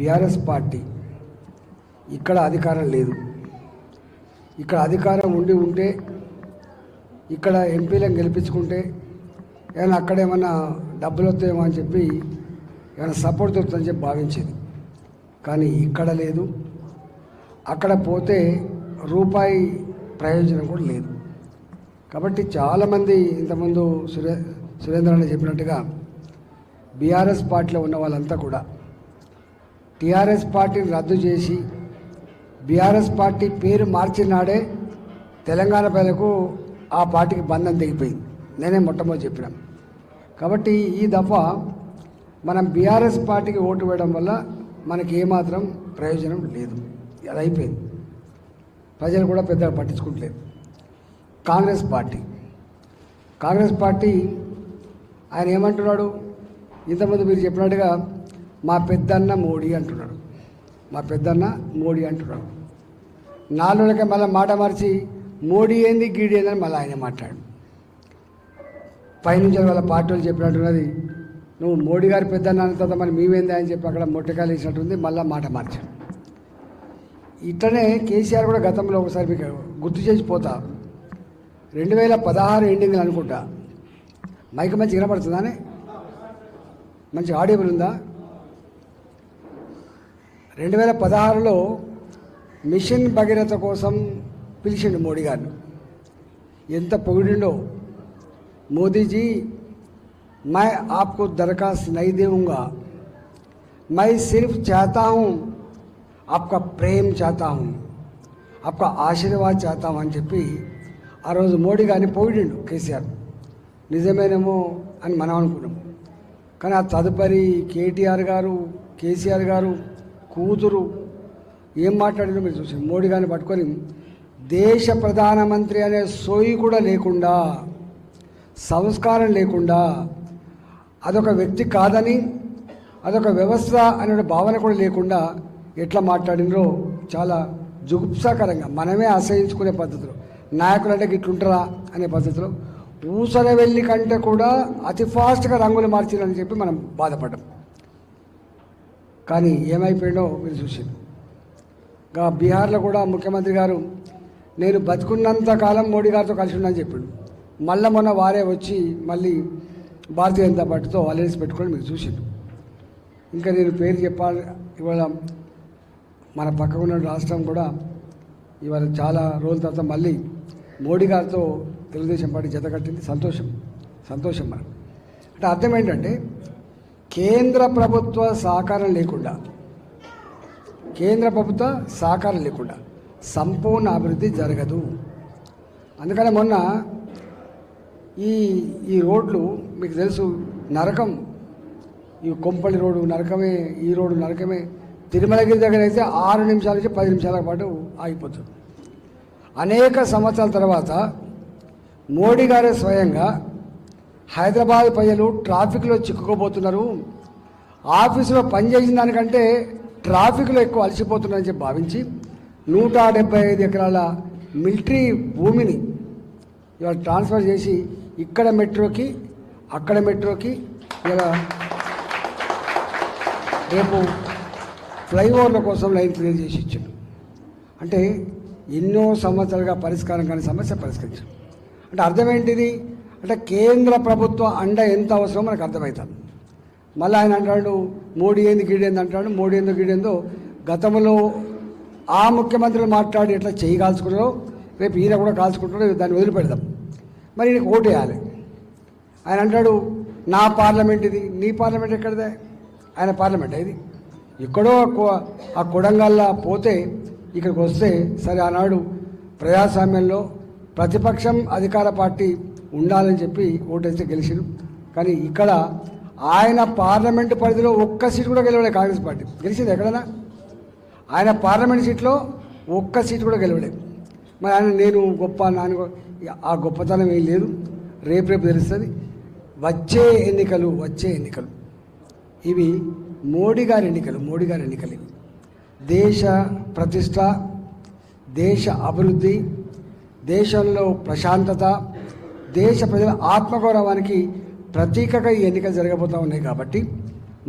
BRS party ఇక్కడ అధికారం లేదు. ఇక్కడ అధికారం ఉంటే ఇక్కడ ఎంపీలను గెలిపించుకుంటే ఏమైనా అక్కడేమన్నా డబ్బులు వస్తాయేమో అని చెప్పి ఏమైనా సపోర్ట్ దొరుకుతుందని చెప్పి భావించేది. కానీ ఇక్కడ లేదు. అక్కడ పోతే రూపాయి ప్రయోజనం కూడా లేదు. కాబట్టి చాలామంది ఇంతకుముందు సురేంద్ర అన్న చెప్పినట్టుగా బీఆర్ఎస్ పార్టీలో ఉన్న వాళ్ళంతా కూడా టీఆర్ఎస్ పార్టీని రద్దు చేసి బీఆర్ఎస్ పార్టీ పేరు మార్చినాడే తెలంగాణ ప్రజలకు ఆ పార్టీకి బంధం తెగిపోయింది. నేనే మొట్టమొదటి చెప్పినాను. కాబట్టి ఈ దఫా మనం బీఆర్ఎస్ పార్టీకి ఓటు వేయడం వల్ల మనకి ఏమాత్రం ప్రయోజనం లేదు. అది అయిపోయింది. ప్రజలు కూడా పెద్దగా పట్టించుకుంటలేదు. కాంగ్రెస్ పార్టీ ఆయన ఏమంటున్నాడు? ఇంతకుముందు మీరు చెప్పినట్టుగా మా పెద్దన్న మోడీ అంటున్నాడు. నాలుగులకే మళ్ళీ మాట మార్చి మోడీ ఏంది గీడి ఏందని మళ్ళీ ఆయన మాట్లాడు. పైనుంచి వాళ్ళ పార్టీ వాళ్ళు చెప్పినట్టున్నది, నువ్వు మోడీ గారి పెద్దన్న అన్న తర్వాత మరి మేమేంది అని చెప్పి అక్కడ మొట్టకాయలు వేసినట్టుంది. మళ్ళీ మాట మార్చాడు. ఇట్లనే కేసీఆర్ కూడా గతంలో ఒకసారి మీకు గుర్తు చేసిపోతా, 2016 ఎండింగ్లు అనుకుంటా, మైక్ మంచి వినపడుతుందానే, మంచి ఆడియబుల్ ఉందా? 2016లో మిషన్ భగీరథ కోసం పిలిచిండు మోడీ గారిని. ఎంత పొగిడిండో, మోదీజీ मैं आपको दरखास्त नहीं दूंगा, मैं सिर्फ चाहता हूँ आपका प्रेम चाहता हूँ, आपका ఆశీర్వాద్ चाहता हूँ అని చెప్పి ఆ రోజు మోడీ గారిని పొగిడిండు కేసీఆర్. నిజమేనేమో అని మనం అనుకున్నాం. కానీ ఆ తదుపరి కేసీఆర్ గారు కూతురు ఏం మాట్లాడిందో మీరు చూసారు. మోడీ గారిని పట్టుకొని దేశ ప్రధానమంత్రి అనే సోయి కూడా లేకుండా, సంస్కారం లేకుండా, అదొక వ్యక్తి కాదని, అదొక వ్యవస్థ అనే భావన కూడా లేకుండా ఎట్లా మాట్లాడినరో చాలా జుగుప్సాకరంగా, మనమే అసహించుకునే పద్ధతిలో, నాయకులు అంటే ఇట్లుంటారా అనే పద్ధతిలో ఊసర వెళ్ళి కంటే కూడా అతి ఫాస్ట్గా రంగులు మార్చారని చెప్పి మనం బాధపడ్డాం. కానీ ఏమైపోయిందో మీరు చూసారు. ఇంకా బీహార్లో కూడా ముఖ్యమంత్రి గారు నేను బతుకున్నంత కాలం మోడీ గారితో కలిసి ఉన్నానని చెప్పాడు. మొన్న వారే వచ్చి మళ్ళీ భారతీయ జనతా పార్టీతో అలయన్స్ పెట్టుకొని మీరు చూసారు. ఇంకా నేను పేరు చెప్పాలి, ఇవాళ మన పక్కన ఉన్న రాష్ట్రం కూడా ఇవాళ చాలా రోజుల తర్వాత మళ్ళీ మోడీ గారితో తెలుగుదేశం పార్టీ జత కట్టింది. సంతోషం మనం. అంటే అర్థం ఏంటంటే కేంద్ర ప్రభుత్వ సహకారం లేకుండా సంపూర్ణ అభివృద్ధి జరగదు. అందుకనే మొన్న ఈ రోడ్లు మీకు తెలుసు, నరకం. ఈ కొంపల్లి రోడ్డు నరకమే, ఈ రోడ్డు నరకమే. తిరుమలగిరి దగ్గర అయితే 6 నిమిషాల నుంచి 10 నిమిషాల పాటు ఆగిపోతుంది. అనేక సంవత్సరాల తర్వాత మోడీ గారే స్వయంగా హైదరాబాద్ ప్రజలు ట్రాఫిక్లో చిక్కుకోబోతున్నారు, ఆఫీసులో పనిచేసిన దానికంటే ట్రాఫిక్లో ఎక్కువ అలసిపోతున్నారని చెప్పి భావించి 175 ఎకరాల మిలిటరీ భూమిని ఇవాళ ట్రాన్స్ఫర్ చేసి ఇక్కడ మెట్రోకి అక్కడ మెట్రోకి ఇలా రేపు ఫ్లైఓవర్ల కోసం లైన్ క్లియర్ చేసి ఇచ్చాడు. అంటే ఎన్నో సంవత్సరాలుగా పరిష్కారం కాని సమస్య పరిష్కరించాడు. అంటే అర్థమేంటిది? అంటే కేంద్ర ప్రభుత్వ అండ ఎంత అవసరమో మనకు అర్థమవుతుంది. మళ్ళీ ఆయన అంటాడు మోడీ ఏంది గీడేంది అంటాడు. మోడీ ఏందో గీడేందో గతంలో ఆ ముఖ్యమంత్రులు మాట్లాడి ఎట్లా చేయి కాల్చుకున్నారో రేపు ఈయన కూడా కాల్చుకుంటారో దాన్ని వదిలిపెడదాం. మరి ఈయనకు ఓటు వేయాలి. ఆయన అంటాడు నా పార్లమెంట్ ఇది, నీ పార్లమెంట్ ఎక్కడిదే? ఆయన పార్లమెంట్ ఇది ఎక్కడో ఆ కొడంగల్లా పోతే ఇక్కడికి వస్తే సరే. ఆనాడు ప్రజాస్వామ్యంలో ప్రతిపక్షం అధికార పార్టీ ఉండాలని చెప్పి ఓటేస్తే గెలిచారు. కానీ ఇక్కడ ఆయన పార్లమెంటు పరిధిలో ఒక్క సీటు కూడా గెలవలేదు. కాంగ్రెస్ పార్టీ గెలిచింది ఎక్కడైనా? ఆయన పార్లమెంట్ సీట్లో ఒక్క సీటు కూడా గెలవలేదు. మరి ఆయన నేను గొప్ప నాన్న, ఆ గొప్పతనం ఏం లేదు. రేపు తెలుస్తుంది. వచ్చే ఎన్నికలు ఇవి మోడీ గారి ఎన్నికలు ఇవి. దేశ ప్రతిష్ట, దేశ అభివృద్ధి, దేశంలో ప్రశాంతత, దేశ ప్రజల ఆత్మగౌరవానికి ప్రతీకగా ఈ ఎన్నికలు జరగబోతూ ఉన్నాయి. కాబట్టి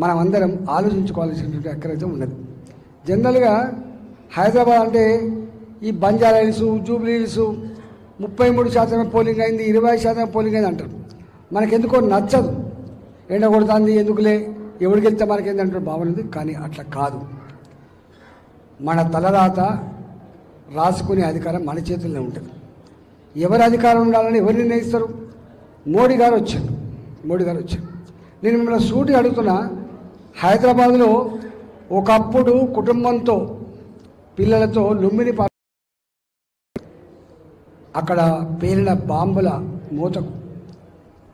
మనం అందరం ఆలోచించుకోవాల్సినటువంటి అక్కరైతే ఉన్నది. జనరల్గా హైదరాబాద్ అంటే ఈ Banjara hills, Jubilee hills 33% polling అయింది, 20% పోలింగ్ అయింది అంటారు. మనకెందుకో నచ్చదు. ఎండ కొడుతుంది ఎందుకులే, ఎవరికి వెళ్తే మనకేంది అంటారు, భావన ఉంది. కానీ అట్లా కాదు. మన తలరాత రాసుకునే అధికారం మన చేతుల్లో ఉంటుంది. ఎవరి అధికారం ఉండాలని ఎవరు నిర్ణయిస్తారు? మోడీ గారు వచ్చారు. నేను మిమ్మల్ని సూటి అడుగుతున్నా, హైదరాబాద్లో ఒకప్పుడు కుటుంబంతో పిల్లలతో లుంబిని పార్క్ అక్కడ పేలిన బాంబుల మూతకు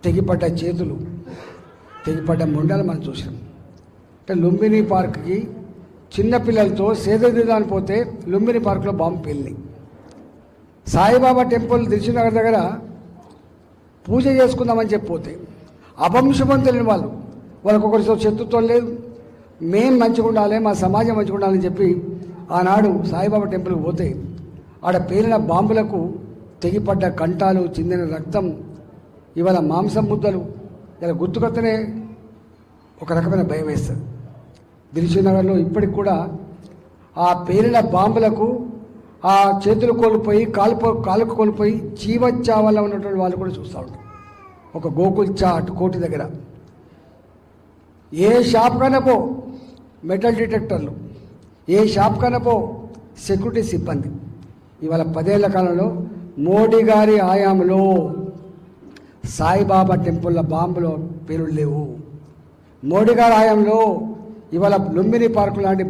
తెగిపడ్డ చేతులు, తెగిపడ్డ మొండాలు మనం చూసాం. అంటే లుంబిని పార్క్కి చిన్నపిల్లలతో సేదతీయడానికి పోతే లుంబిని పార్కులో బాంబు పేలినాయి. సాయిబాబా టెంపుల్ దిల్సుఖ్నగర్ దగ్గర పూజ చేసుకుందామని చెప్పిపోతే అపంశుభం తెలియని వాళ్ళకొకరితో శత్రుత్వం లేదు, మేం మంచిగా ఉండాలి, మా సమాజం మంచిగా ఉండాలని చెప్పి ఆనాడు సాయిబాబా టెంపుల్కి పోతే ఆడ పేలిన బాంబులకు తెగిపడ్డ కంఠాలు, చిందిన రక్తం, ఇవాళ మాంసం ముద్దలు ఇలా గుర్తుకొత్తనే ఒక రకమైన భయం వేస్తుంది. దిల్సుఖ్నగర్లో ఇప్పటికి కూడా ఆ పేలిన బాంబులకు ఆ చేతులు కోల్పోయి కాలుకు కోల్పోయి జీవచ్చావల్ల ఉన్నటువంటి వాళ్ళు కూడా చూస్తూ ఉంటారు. ఒక గోకుల్ చాట్ కోటి దగ్గర ఏ షాప్ కన్నా పో మెటల్ డిటెక్టర్లు, ఏ షాప్ కన్నా పో సెక్యూరిటీ సిబ్బంది. ఇవాళ 10 ఏళ్ల కాలంలో మోడీ గారి ఆయాంలో సాయిబాబా టెంపుల్ల బాంబులో పేలుళ్ళు లేవు. మోడీ గారి ఆయాంలో ఇవాళ లుంబిని పార్కు లాంటి